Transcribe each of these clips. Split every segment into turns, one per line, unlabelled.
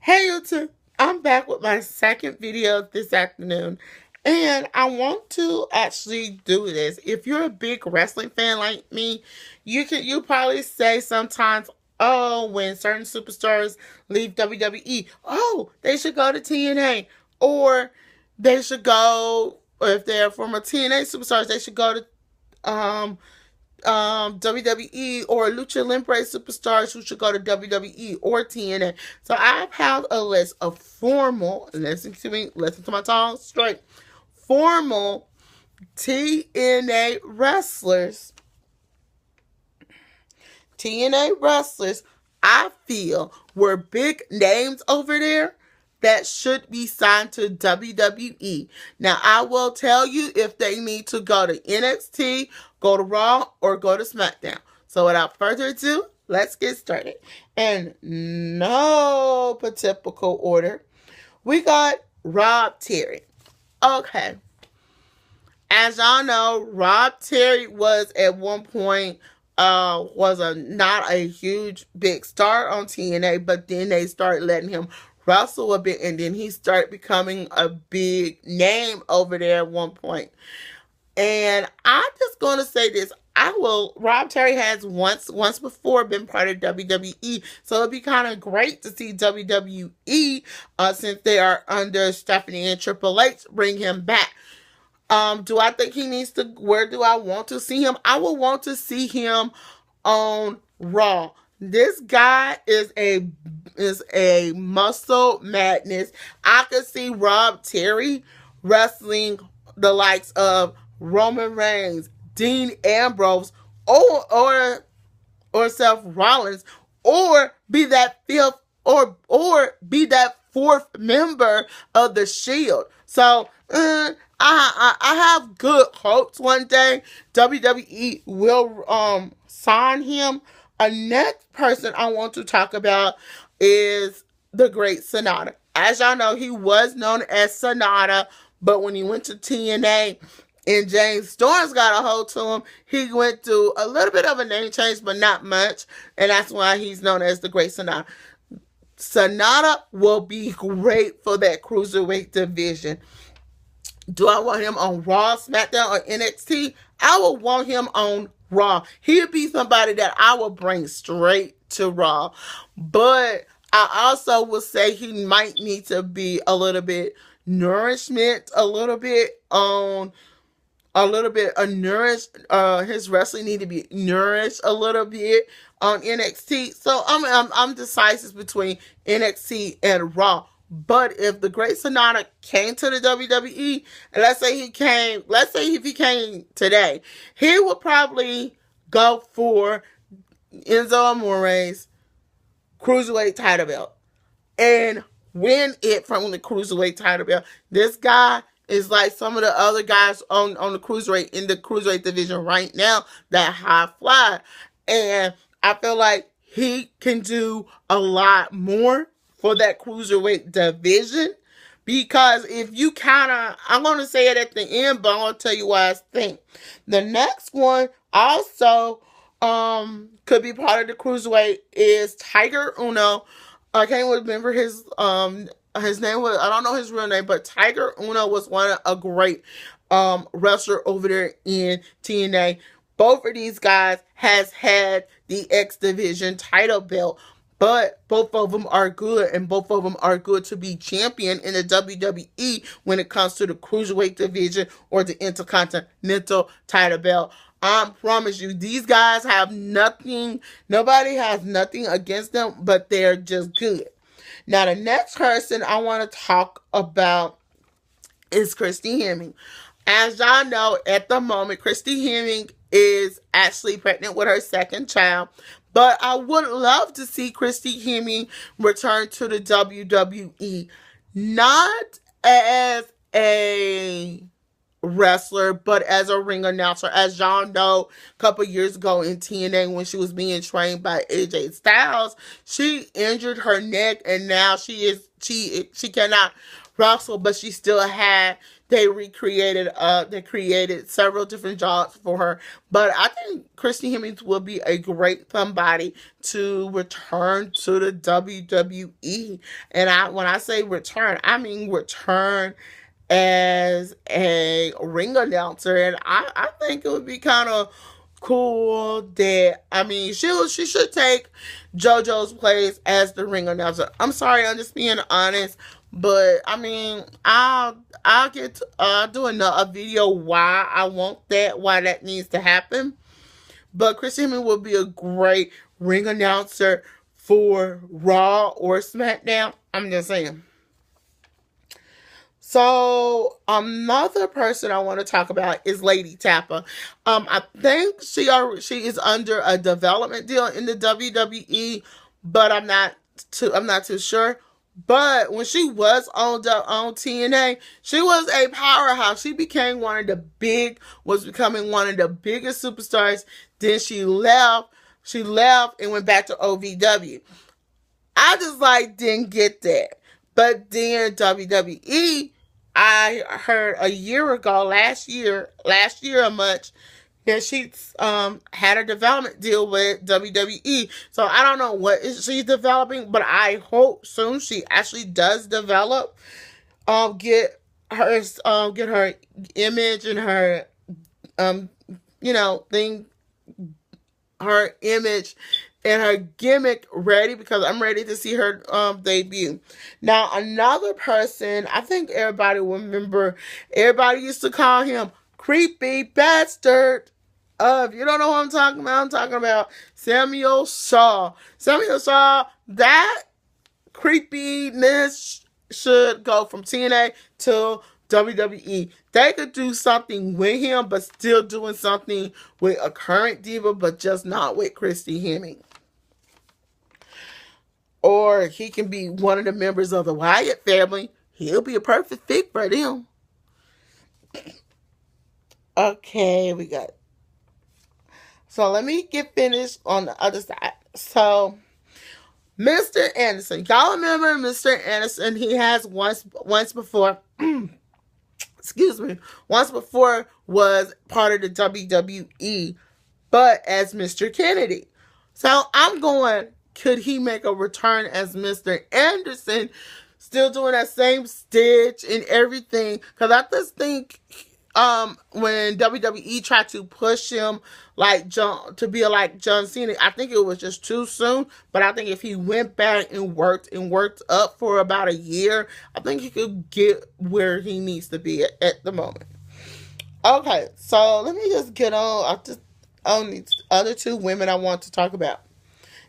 Hey YouTube, I'm back with my second video this afternoon, and I want to actually do this. If you're a big wrestling fan like me, you probably say sometimes, oh, when certain superstars leave WWE, oh, they should go to TNA, or they should go, or if they're former TNA superstars, they should go to WWE, or Lucha Libre superstars who should go to WWE or TNA. So I have a list of formal, listen to my tongue straight, formal TNA wrestlers. TNA wrestlers, I feel, were big names over there that should be signed to WWE. Now, I will tell you if they need to go to NXT, go to Raw, or go to SmackDown. So without further ado, let's get started. In no typical order, we got Rob Terry. Okay. As y'all know, Rob Terry was at one point not a huge big star on TNA, but then they started letting him wrestle a bit, and then he started becoming a big name over there at one point. And I'm just gonna say this. Rob Terry has once before been part of WWE, so it'd be kind of great to see WWE, since they are under Stephanie and Triple H, bring him back. Do I think he needs to, where do I want to see him? I would want to see him on Raw. This guy is a muscle madness. I could see Rob Terry wrestling the likes of Roman Reigns, Dean Ambrose, or Seth Rollins, or be that fifth or be that fourth member of the Shield. So I have good hopes one day WWE will sign him. A next person I want to talk about is the Great Sonata. As y'all know, he was known as Sonata, but when he went to TNA and James Storms got a hold to him, he went through a little bit of a name change, but not much, and that's why he's known as the Great Sonata. Sonata will be great for that cruiserweight division. Do I want him on Raw, SmackDown, or NXT? I would want him on Raw. He'd be somebody that I would bring straight to Raw. But I also would say he might need to be a little bit nourishment, nourished. His wrestling need to be nourished a little bit on NXT. So I'm decisive between NXT and Raw. But if the Great Sonata came to the WWE, and let's say if he came today, he would probably go for Enzo Amore's cruiserweight title belt and win it from the cruiserweight title belt. This guy is like some of the other guys on the cruiserweight division right now that high fly, and I feel like he can do a lot more for that cruiserweight division, because if you I'm going to say it at the end, but I'm going to tell you why I think. The next one also could be part of the cruiserweight is Tiger Uno. I can't remember his name was, I don't know his real name, but Tiger Uno was a great wrestler over there in TNA. Both of these guys has had the X Division title belt, but both of them are good, and both of them are good to be champion in the WWE when it comes to the cruiserweight division or the Intercontinental title belt. I promise you, these guys have nothing, nobody has nothing against them, but they're just good. Now, the next person I want to talk about is Christy Hemming. As y'all know, at the moment, Christy Hemming is actually pregnant with her second child. But I would love to see Christy Hemming return to the WWE. Not as a wrestler, but as a ring announcer. As y'all know, a couple years ago in TNA, when she was being trained by AJ Styles, she injured her neck, and now she cannot wrestle, but she still had, they created several different jobs for her. But I think Christy Hemmings will be a great somebody to return to the WWE. And when I say return, I mean return as a ring announcer. And I think it would be kind of cool that, I mean, she should take JoJo's place as the ring announcer. I'm sorry, I'm just being honest, but I mean, I'll get do a video why that needs to happen. But Chris Hemming would be a great ring announcer for Raw or SmackDown. I'm just saying. So another person I want to talk about is Lady Tappa. I think she is under a development deal in the WWE, but I'm not too sure. But when she was on TNA, she was a powerhouse. She becoming one of the biggest superstars. Then she left. She left and went back to OVW. I just didn't get that. But then WWE, I heard a year ago, last year a much, that she had a development deal with WWE. So I don't know what she's developing, but I hope soon she actually does develop, get her image and her thing, her image and her gimmick ready, because I'm ready to see her debut. Now, another person, I think everybody will remember, everybody used to call him Creepy Bastard. If you don't know what I'm talking about Samuel Shaw. Samuel Shaw, that creepiness should go from TNA to WWE. They could do something with him, but still doing something with a current diva, but just not with Christy Hemmings. Or he can be one of the members of the Wyatt family. He'll be a perfect fit for them. Okay, we got. So let me get finished on the other side. So, Mr. Anderson. Y'all remember Mr. Anderson? He has once before, excuse me, once before was part of the WWE, but as Mr. Kennedy. So I'm going, could he make a return as Mr. Anderson, still doing that same stitch and everything? Because I just think when WWE tried to push him to be like John Cena, I think it was just too soon. But I think if he went back and worked up for about a year, I think he could get where he needs to be at the moment. Okay, so let me just get on these other two women I want to talk about.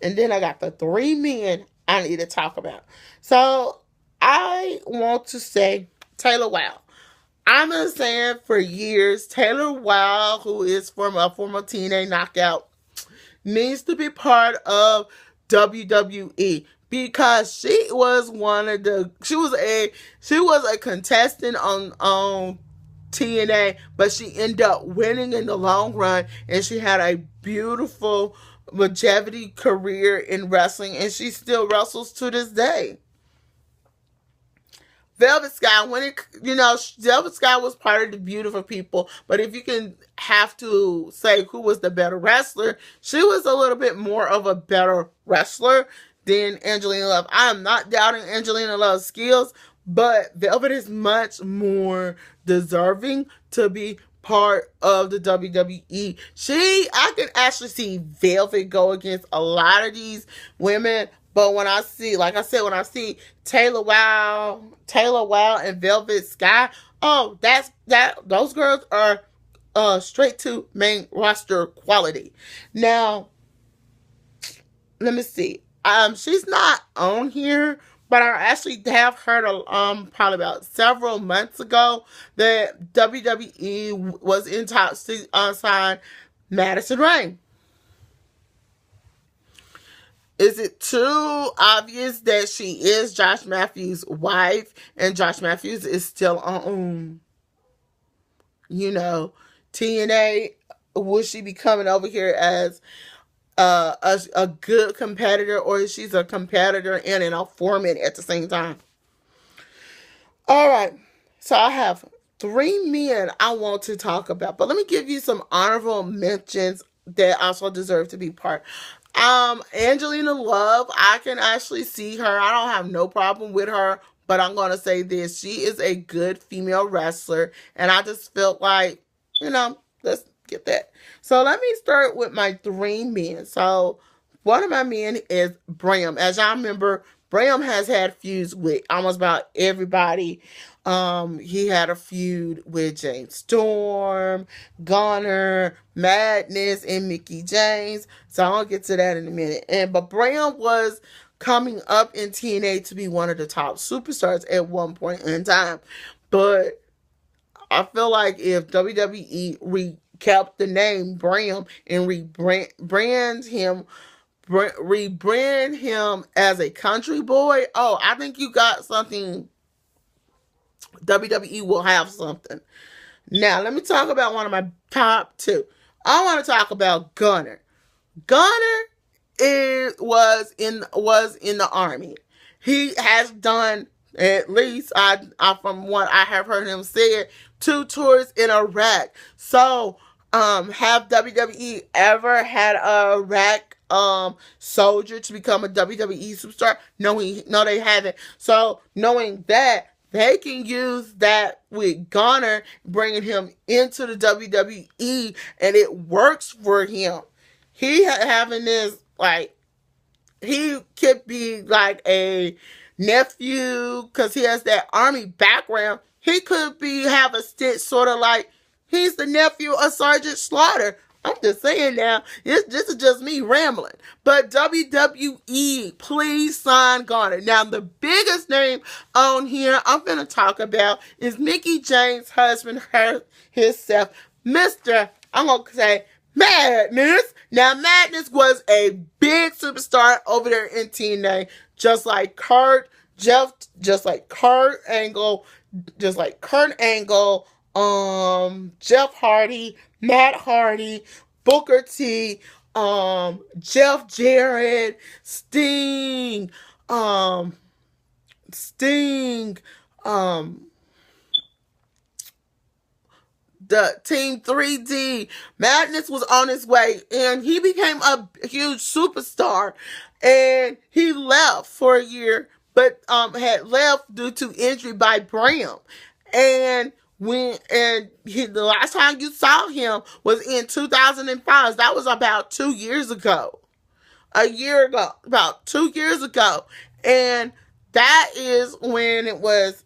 And then I got the three men I need to talk about. So I want to say Taylor Wilde. I've been saying for years, Taylor Wilde, who is a former TNA knockout, needs to be part of WWE, because she was a contestant on TNA, but she ended up winning in the long run, and she had a beautiful longevity career in wrestling, and she still wrestles to this day. Velvet Sky, Velvet Sky was part of the Beautiful People, but if you have to say who was the better wrestler, she was a little bit more of a better wrestler than Angelina Love. I am not doubting Angelina Love's skills, but Velvet is much more deserving to be part of the WWE. I can actually see Velvet go against a lot of these women. But when I see, like I said, when I see Taylor Wilde and Velvet Sky, those girls are straight to main roster quality. Now, let me see. She's not on here, but I actually have heard probably about several months ago that WWE was in talks to sign Madison Rayne. Is it too obvious that she is Josh Matthews' wife and Josh Matthews is still on, TNA? Will she be coming over here as a good competitor, or is she a competitor and an informant at the same time? All right. So I have three men I want to talk about, but let me give you some honorable mentions that also deserve to be part. Angelina Love, I can actually see her. I don't have no problem with her, but I'm gonna say this: she is a good female wrestler, and I just felt like, let's get that. So let me start with my three men. So one of my men is Bram. As y'all remember, Bram has had feuds with almost about everybody. He had a feud with James Storm, Gunner, Madness, and Mickey James. So I'll get to that in a minute. But Bram was coming up in TNA to be one of the top superstars at one point in time. But I feel like if WWE kept the name Bram and rebrand him as a country boy, oh, I think you got something. WWE will have something. Now, let me talk about one of my top two. I want to talk about Gunner. Gunner was in the army. He has done, at least I from what I have heard him say, 2 tours in Iraq. So, have WWE ever had a Iraq soldier to become a WWE superstar? No, they haven't. So, knowing that, they can use that with Gunner, bringing him into the WWE, and it works for him. He having this, like, he could be like a nephew because he has that army background. He could have a stint sort of like he's the nephew of Sergeant Slaughter. I'm just saying now, this is just me rambling. But WWE, please sign Garner. Now, the biggest name on here I'm going to talk about is Mickey James' husband, himself, Mr. I'm going to say Madness. Now, Madness was a big superstar over there in TNA, just like Kurt Angle, Jeff Hardy, Matt Hardy, Booker T, Jeff Jarrett, Sting, the Team 3D. Madness was on his way, and he became a huge superstar. And he left for a year, but had left due to injury by Bram. And the last time you saw him was in 2005. That was about 2 years ago. About 2 years ago. And that is when it was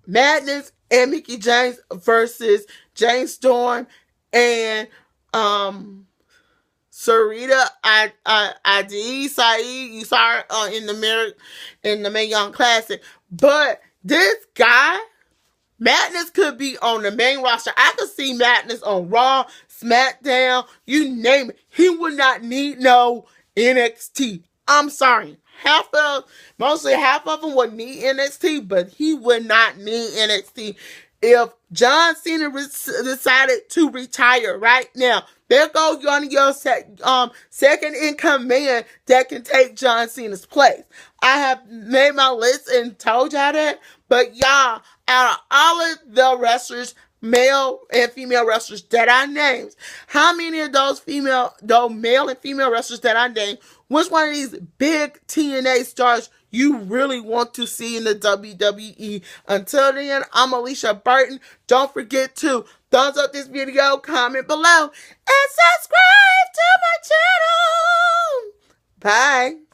Madness and Mickey James versus James Storm and Sarita Adi Saeed. You saw her in the Mae Young Classic. But this guy, Madness, could be on the main roster. I could see Madness on Raw, SmackDown, you name it. He would not need no NXT. I'm sorry. Mostly half of them would need NXT, but he would not need NXT. If John Cena decided to retire right now, there goes one of your second in command that can take John Cena's place. I have made my list and told y'all that, but y'all, out of all of the wrestlers, male and female wrestlers that I named, how many of those male and female wrestlers that I named, which one of these big TNA stars you really want to see in the WWE? Until then, I'm Alicia Burton. Don't forget to thumbs up this video, comment below, and subscribe to my channel. Bye.